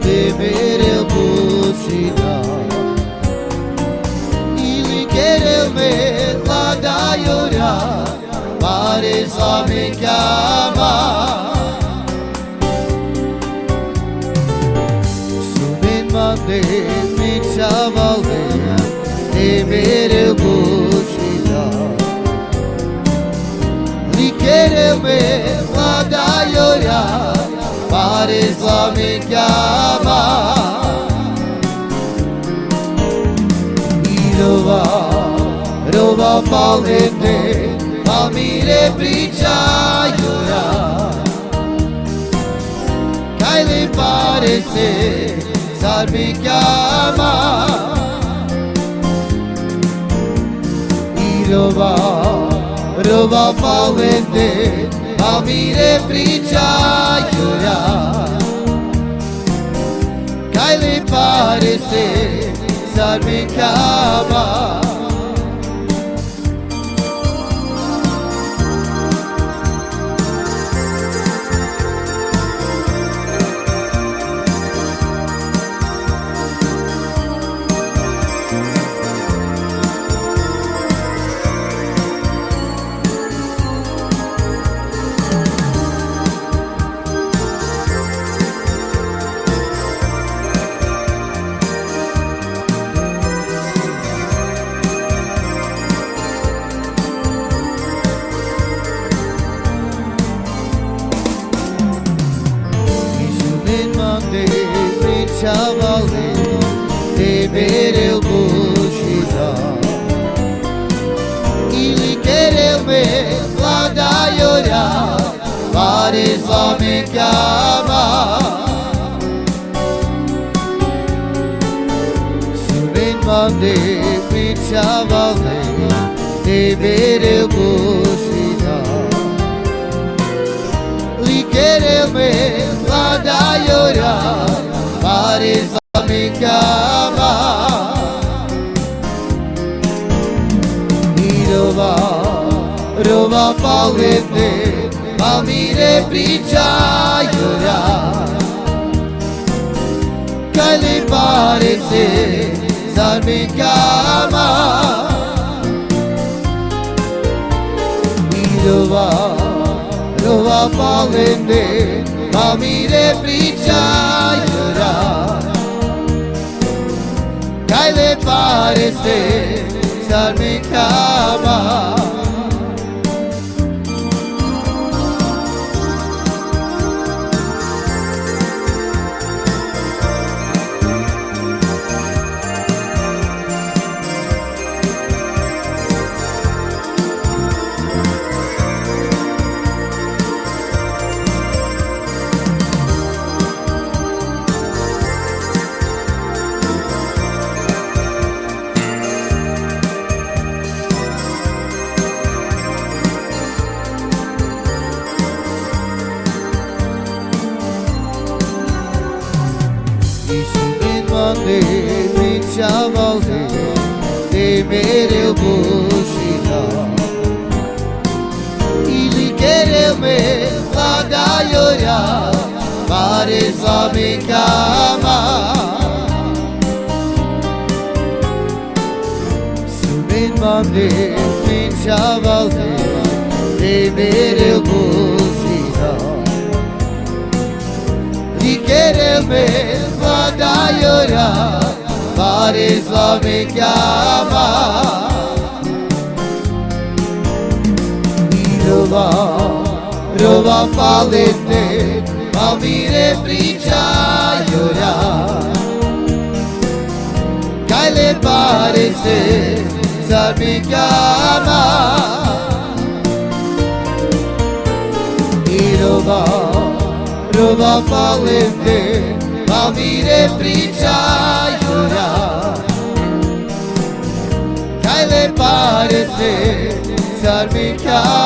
Temere busida ili kereme la da yora pare sa me chiama suben mande mi chavale temere busida ili kereme la da yora pare sa me chiama Rova palende amire pričajura kaj le pare se zar me chiama Rova palende amire pričajura kaj le pare se zar me chiama Chavale temere busida ili kereme la da yora pare sa me chiama suben mande mi chavale temere busida ili kereme la da yora pare sa me chiama Rova palende amire pričajura kaj le pare se zar me chiama Rova palende amire pričajura kaj le pare se zar me chiama mi chavale temere busida ili kereme la da yora pare sa me chiama suben mande mi chavale temere busida ili kereme la da yora pare sa me chiama Rova palende amire pričajura kaj le pare se zar me chiama Rova palende amire pričajura kaj le pare se zar me chiama